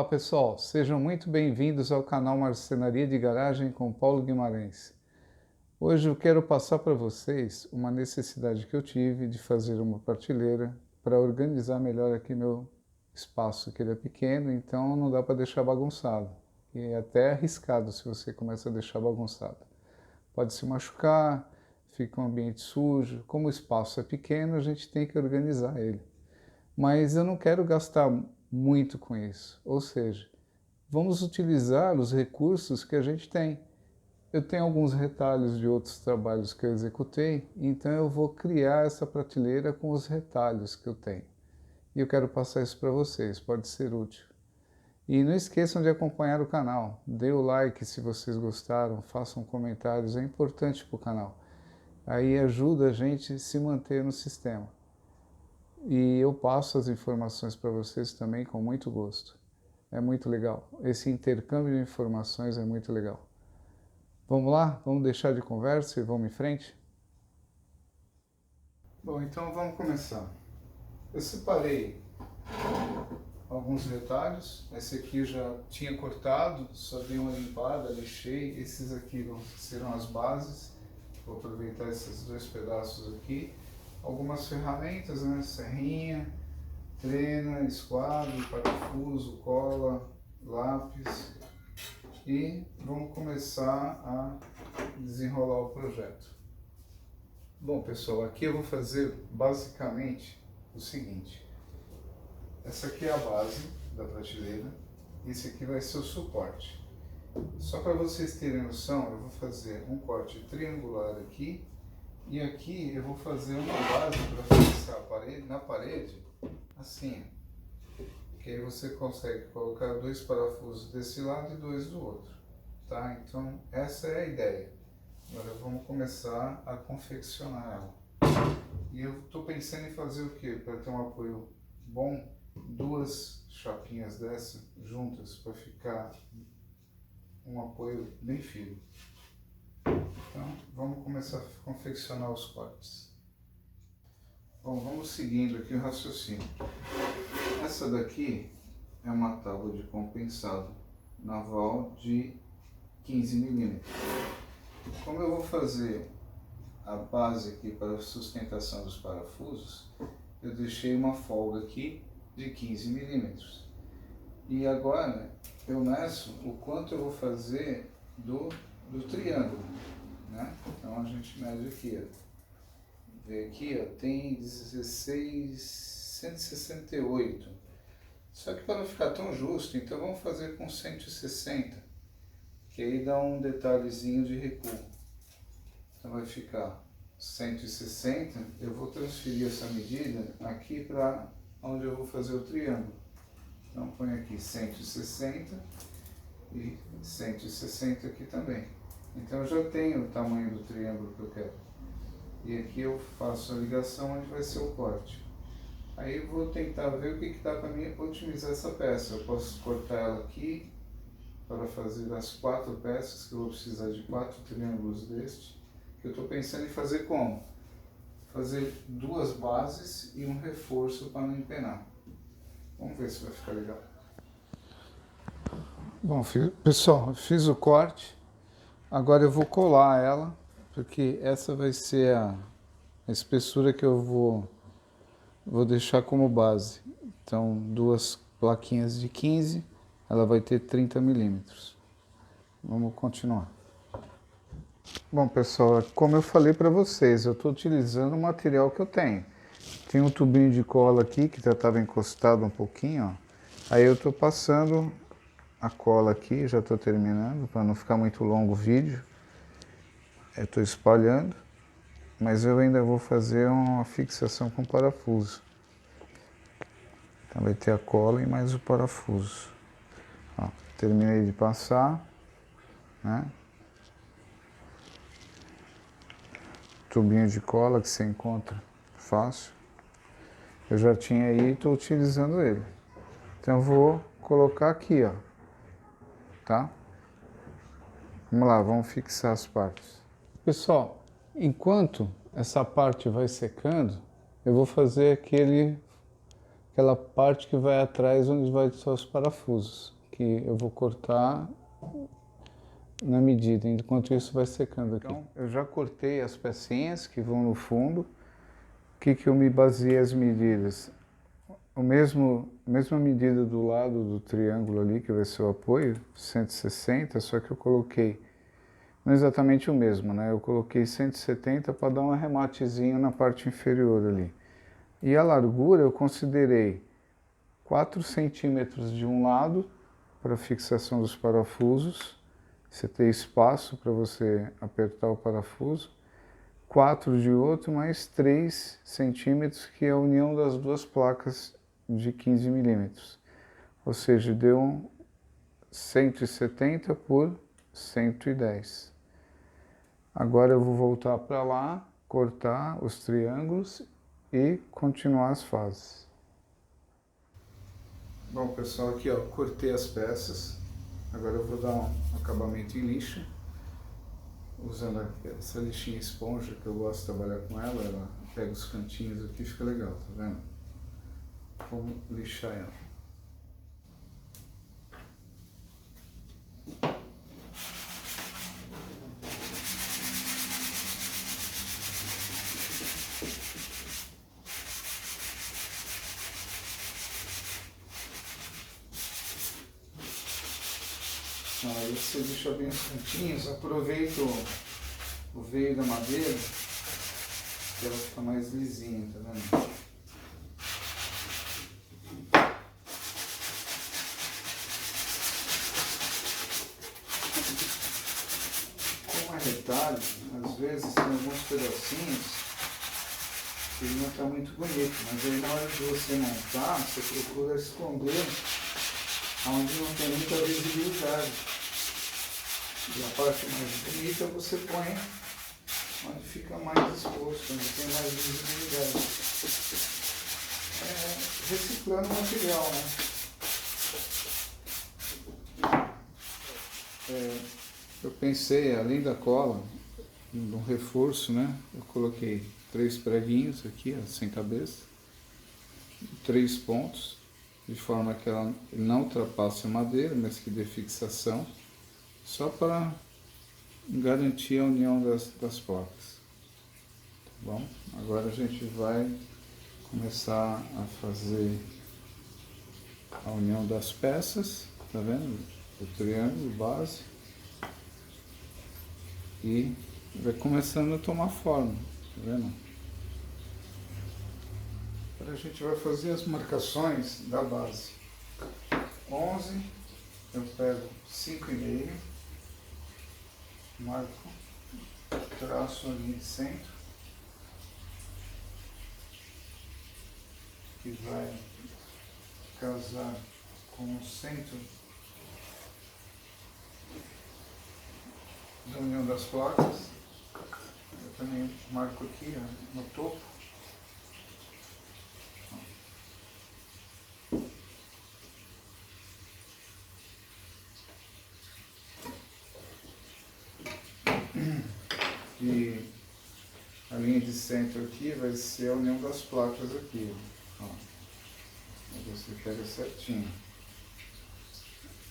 Olá pessoal, sejam muito bem-vindos ao canal Marcenaria de Garagem com Paulo Guimarães. Hoje eu quero passar para vocês uma necessidade que eu tive de fazer uma prateleira para organizar melhor aqui meu espaço, que ele é pequeno, então não dá para deixar bagunçado. E é até arriscado se você começa a deixar bagunçado. Pode se machucar, fica um ambiente sujo. Como o espaço é pequeno, a gente tem que organizar ele. Mas eu não quero gastar muito com isso, ou seja, vamos utilizar os recursos que a gente tem. Eu tenho alguns retalhos de outros trabalhos que eu executei, então eu vou criar essa prateleira com os retalhos que eu tenho. E eu quero passar isso para vocês, pode ser útil. E não esqueçam de acompanhar o canal, dê o like se vocês gostaram, façam comentários, é importante para o canal. Aí ajuda a gente a se manter no sistema. E eu passo as informações para vocês também com muito gosto. É muito legal. Esse intercâmbio de informações é muito legal. Vamos lá? Vamos deixar de conversa e vamos em frente? Bom, então vamos começar. Eu separei alguns retalhos. Esse aqui eu já tinha cortado, só dei uma limpada, lixei. Esses aqui serão as bases. Vou aproveitar esses dois pedaços aqui. Algumas ferramentas, né? Serrinha, trena, esquadro, parafuso, cola, lápis. E vamos começar a desenrolar o projeto. Bom pessoal, aqui eu vou fazer basicamente o seguinte. Essa aqui é a base da prateleira, esse aqui vai ser o suporte. Só para vocês terem noção, eu vou fazer um corte triangular aqui, e aqui eu vou fazer uma base para fixar a parede, na parede, assim, que aí você consegue colocar dois parafusos desse lado e dois do outro, tá? Então essa é a ideia. Agora vamos começar a confeccionar ela. E eu estou pensando em fazer o que? Para ter um apoio bom, duas chapinhas dessa juntas para ficar um apoio bem firme. Então, vamos começar a confeccionar os cortes. Bom, vamos seguindo aqui o raciocínio. Essa daqui é uma tábua de compensado naval de 15 milímetros. Como eu vou fazer a base aqui para a sustentação dos parafusos, eu deixei uma folga aqui de 15 milímetros. E agora eu meço o quanto eu vou fazer do triângulo, né? Então a gente mede aqui, ó. Vê aqui, ó, tem 168. Só que para não ficar tão justo, então vamos fazer com 160, que aí dá um detalhezinho de recuo. Então vai ficar 160, eu vou transferir essa medida aqui para onde eu vou fazer o triângulo. Então põe aqui 160 e 160 aqui também. Então eu já tenho o tamanho do triângulo que eu quero. E aqui eu faço a ligação onde vai ser o corte. Aí eu vou tentar ver o que dá para mim otimizar essa peça. Eu posso cortar ela aqui para fazer as 4 peças, que eu vou precisar de 4 triângulos deste. Que eu estou pensando em fazer como? Fazer 2 bases e um reforço para não empenar. Vamos ver se vai ficar legal. Bom, pessoal, fiz o corte. Agora eu vou colar ela, porque essa vai ser a espessura que eu vou deixar como base. Então, 2 plaquinhas de 15, ela vai ter 30 milímetros. Vamos continuar. Bom, pessoal, como eu falei para vocês, eu estou utilizando o material que eu tenho. Tem um tubinho de cola aqui que já estava encostado um pouquinho, ó. Aí eu estou passando a cola aqui, já estou terminando, para não ficar muito longo o vídeo. Eu estou espalhando, mas eu ainda vou fazer uma fixação com parafuso. Então vai ter a cola e mais o parafuso. Ó, terminei de passar, né? Tubinho de cola que você encontra fácil. Eu já tinha aí e estou utilizando ele. Então eu vou colocar aqui, ó, tá? Vamos lá, vamos fixar as partes. Pessoal, enquanto essa parte vai secando, eu vou fazer aquele aquela parte que vai atrás onde vai só os parafusos, que eu vou cortar na medida, enquanto isso vai secando aqui. Então, eu já cortei as pecinhas que vão no fundo. O que eu me baseei as medidas? A mesma medida do lado do triângulo ali, que vai ser o apoio, 160, só que eu coloquei, não exatamente o mesmo, né? Eu coloquei 170 para dar um arrematezinho na parte inferior ali. E a largura eu considerei 4 centímetros de um lado para fixação dos parafusos, você tem espaço para você apertar o parafuso, 4 de outro, mais 3 centímetros, que é a união das duas placas de 15 milímetros. Ou seja, deu 170 por 110. Agora eu vou voltar para lá, cortar os triângulos e continuar as fases. Bom, pessoal, aqui ó, cortei as peças. Agora eu vou dar um acabamento em lixa, usando essa lixinha esponja, que eu gosto de trabalhar com ela. Ela pega os cantinhos aqui e fica legal, tá vendo? Vamos lixar ela. Aí você deixa bem os cantinhos, aproveita o veio da madeira, que ela fica mais lisinha, tá vendo? Com a retalho, às vezes tem alguns pedacinhos que ele não está muito bonito, mas aí na hora de você montar, você procura esconder onde não tem muita visibilidade. E a parte mais bonita você põe onde fica mais exposto, onde tem mais visibilidade. Reciclando o material, né? Eu pensei, além da cola, no reforço, né? Eu coloquei 3 preguinhos aqui, ó, sem cabeça, 3 pontos, de forma que ela não ultrapasse a madeira, mas que dê fixação, só para garantir a união das placas. Tá bom? Agora a gente vai começar a fazer a união das peças, tá vendo? O triângulo base. E vai começando a tomar forma, tá vendo? Agora a gente vai fazer as marcações da base. 11, eu pego 5,5, marco, traço a linha de centro, que vai casar com o centro da união das placas. Eu também marco aqui, ó, no topo. E a linha de centro aqui vai ser a união das placas aqui, ó. Você pega certinho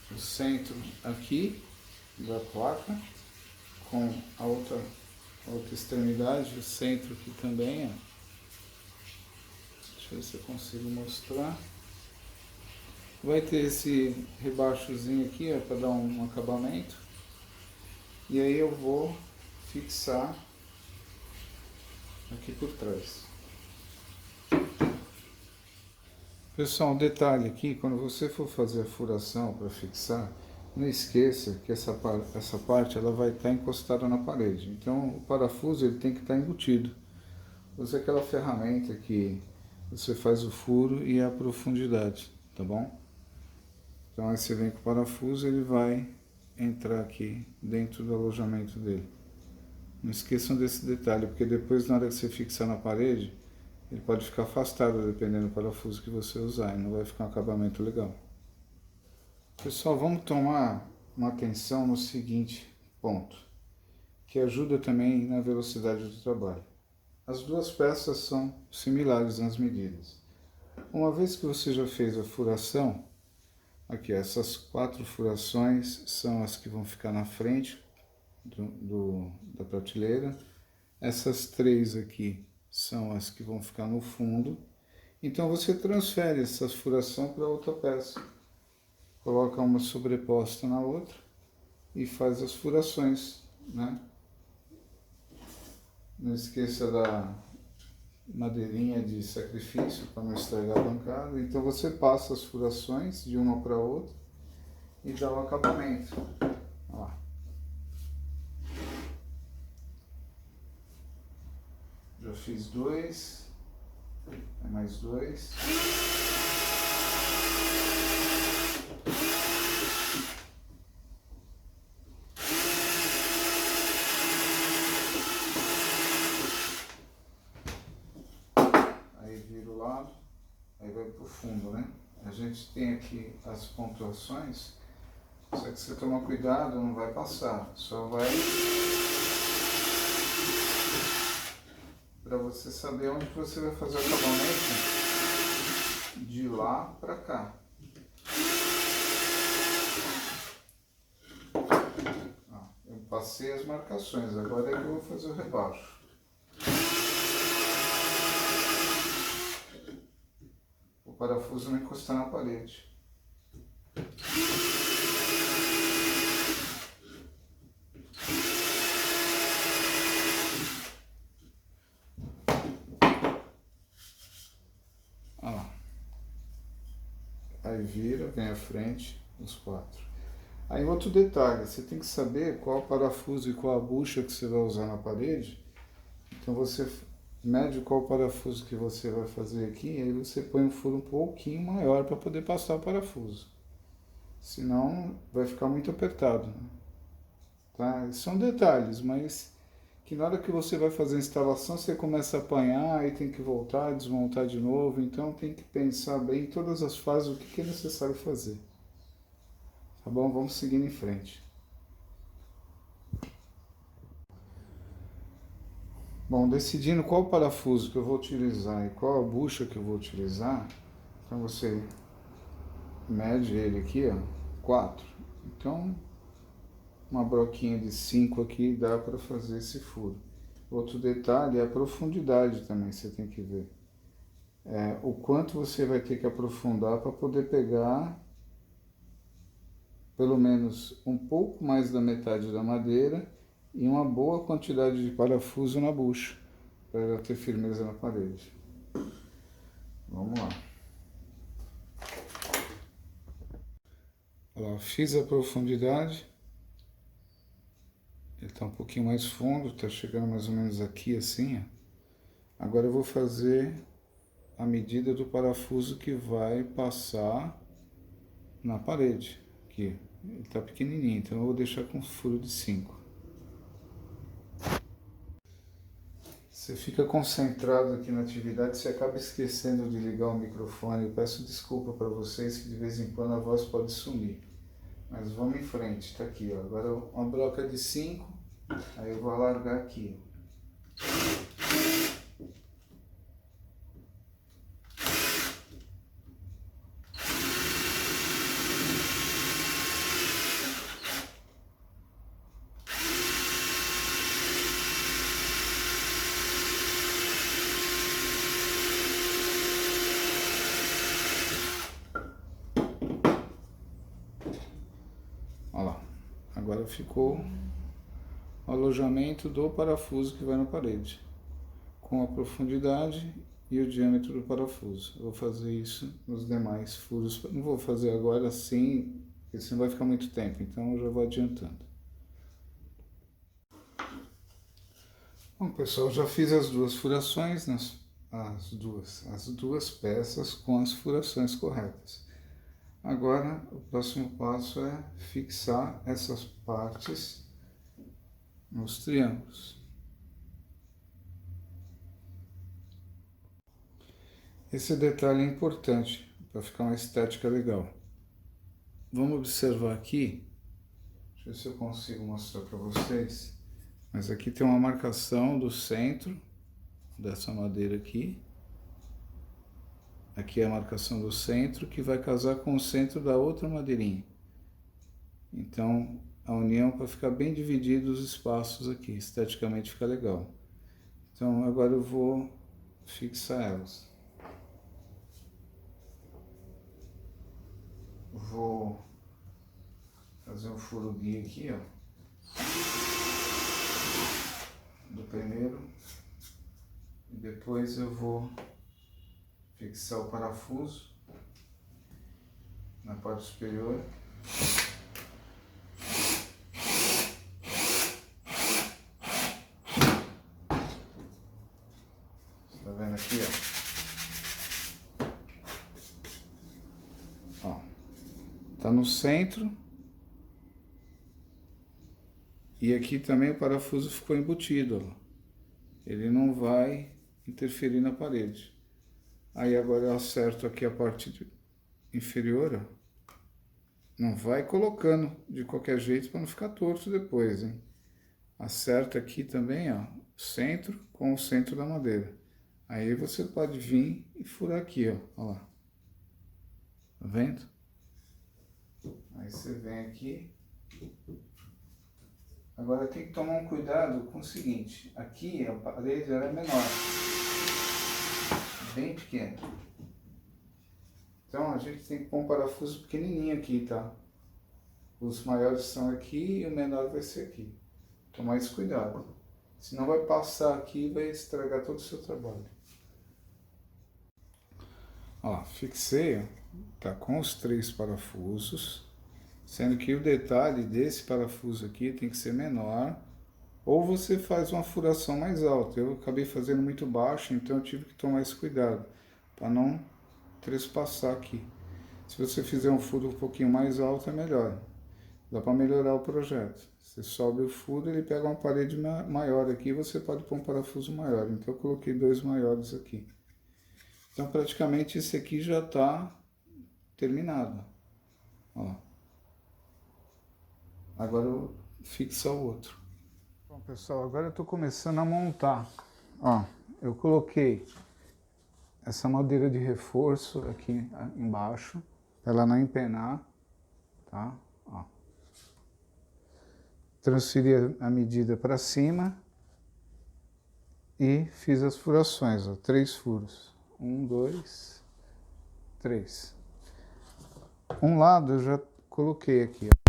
o centro aqui da placa com a outra extremidade, o centro aqui também, ó. Deixa eu ver se eu consigo mostrar. Vai ter esse rebaixozinho aqui, ó, para dar um acabamento. E aí eu vou fixar aqui por trás. Pessoal, um detalhe aqui, quando você for fazer a furação para fixar, não esqueça que essa parte ela vai estar encostada na parede. Então o parafuso ele tem que estar embutido. Use aquela ferramenta que você faz o furo e a profundidade, tá bom? Então aí você vem com o parafuso, ele vai entrar aqui dentro do alojamento dele. Não esqueçam desse detalhe, porque depois na hora que você fixar na parede, ele pode ficar afastado dependendo do parafuso que você usar, e não vai ficar um acabamento legal. Pessoal, vamos tomar uma atenção no seguinte ponto, que ajuda também na velocidade do trabalho. As duas peças são similares nas medidas. Uma vez que você já fez a furação, aqui essas 4 furações são as que vão ficar na frente da prateleira. Essas 3 aqui são as que vão ficar no fundo. Então você transfere essa furação para outra peça. Coloca uma sobreposta na outra e faz as furações, né? Não esqueça da madeirinha de sacrifício para não estragar a bancada. Então você passa as furações de uma para outra e dá o acabamento. Ó. Já fiz 2, mais 2. Aí vai pro fundo, né? A gente tem aqui as pontuações, só que se você tomar cuidado não vai passar, só vai para você saber onde você vai fazer o acabamento de lá para cá. Eu passei as marcações, agora é que eu vou fazer o rebaixo. O parafuso não encostar na parede. Aí vira, vem à frente, os 4. Aí outro detalhe, você tem que saber qual o parafuso e qual a bucha que você vai usar na parede. Então você mede qual o parafuso que você vai fazer aqui, e aí você põe um furo um pouquinho maior para poder passar o parafuso. Senão vai ficar muito apertado, né? Tá? São detalhes, mas que na hora que você vai fazer a instalação, você começa a apanhar e tem que voltar, desmontar de novo. Então tem que pensar bem em todas as fases o que é necessário fazer. Tá bom? Vamos seguindo em frente. Bom, decidindo qual parafuso que eu vou utilizar e qual a bucha que eu vou utilizar, então você mede ele aqui, ó, 4. Então, uma broquinha de 5 aqui dá para fazer esse furo. Outro detalhe é a profundidade também, você tem que ver. O quanto você vai ter que aprofundar para poder pegar pelo menos um pouco mais da metade da madeira e uma boa quantidade de parafuso na bucha, para ela ter firmeza na parede. Vamos lá. Olha lá, fiz a profundidade. Ele está um pouquinho mais fundo, está chegando mais ou menos aqui assim, ó. Agora eu vou fazer a medida do parafuso que vai passar na parede. Aqui, ele está pequenininho, então eu vou deixar com furo de 5. Você fica concentrado aqui na atividade, você acaba esquecendo de ligar o microfone. Eu peço desculpa para vocês que de vez em quando a voz pode sumir. Mas vamos em frente, tá aqui, ó. Agora uma broca de 5, aí eu vou alargar aqui. Olha lá, agora ficou o alojamento do parafuso que vai na parede, com a profundidade e o diâmetro do parafuso. Eu vou fazer isso nos demais furos. Não vou fazer agora assim, porque senão vai ficar muito tempo, então eu já vou adiantando. Bom, pessoal, já fiz as 2 furações, as duas peças com as furações corretas. Agora, o próximo passo é fixar essas partes nos triângulos. Esse detalhe é importante para ficar uma estética legal. Vamos observar aqui, deixa eu ver se eu consigo mostrar para vocês, mas aqui tem uma marcação do centro dessa madeira aqui. Aqui é a marcação do centro, que vai casar com o centro da outra madeirinha. Então, a união para ficar bem dividido os espaços aqui, esteticamente fica legal. Então, agora eu vou fixar elas. Vou fazer um furo guia aqui, ó, do primeiro, e depois eu vou fixar o parafuso na parte superior. Tá vendo aqui, ó? Tá no centro. E aqui também o parafuso ficou embutido, ó. Ele não vai interferir na parede. Aí agora eu acerto aqui a parte inferior, ó. Não vai colocando de qualquer jeito para não ficar torto depois, hein? Acerta aqui também, ó, centro com o centro da madeira. Aí você pode vir e furar aqui, ó, ó lá. Tá vendo? Aí você vem aqui. Agora tem que tomar um cuidado com o seguinte, aqui a parede ela é menor, bem pequena. Então a gente tem que pôr um parafuso pequenininho aqui, tá? Os maiores são aqui e o menor vai ser aqui. Tomar esse cuidado, senão vai passar aqui e vai estragar todo o seu trabalho. Ó, fixei, ó, tá com os 3 parafusos. Sendo que o detalhe desse parafuso aqui tem que ser menor, ou você faz uma furação mais alta. Eu acabei fazendo muito baixo, então eu tive que tomar esse cuidado, para não trespassar aqui. Se você fizer um furo um pouquinho mais alto, é melhor. Dá para melhorar o projeto. Você sobe o furo, ele pega uma parede maior aqui, você pode pôr um parafuso maior. Então eu coloquei 2 maiores aqui. Então praticamente esse aqui já está terminado. Ó. Agora eu fixo o outro. Bom, pessoal, agora eu estou começando a montar. Ó, eu coloquei essa madeira de reforço aqui embaixo, para ela não empenar, tá? Ó. Transferi a medida para cima e fiz as furações, ó, 3 furos. 1, 2, 3. Um lado eu já coloquei aqui, ó.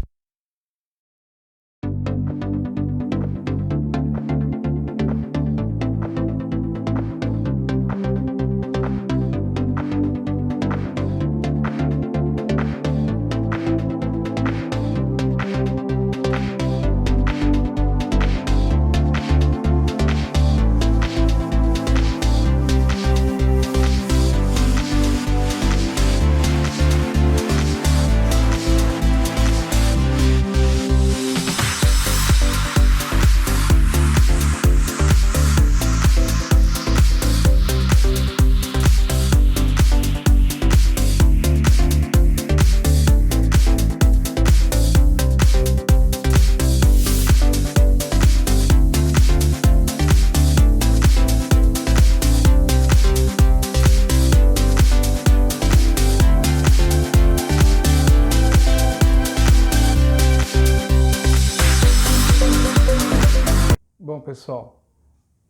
Bom, pessoal,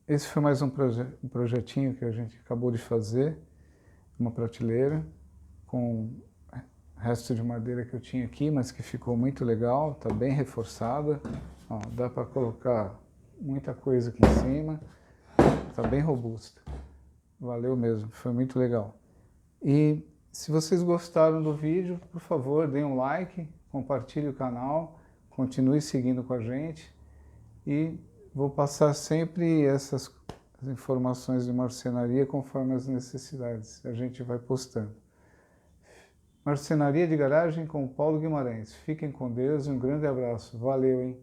esse foi mais um projetinho que a gente acabou de fazer, uma prateleira com resto de madeira que eu tinha aqui, mas que ficou muito legal, tá bem reforçada. Ó, dá para colocar muita coisa aqui em cima, tá bem robusta. Valeu mesmo, foi muito legal. E se vocês gostaram do vídeo, por favor, deem um like, compartilhe o canal, continue seguindo com a gente e vou passar sempre essas informações de marcenaria conforme as necessidades. A gente vai postando. Marcenaria de Garagem com Paulo Guimarães. Fiquem com Deus e um grande abraço. Valeu, hein?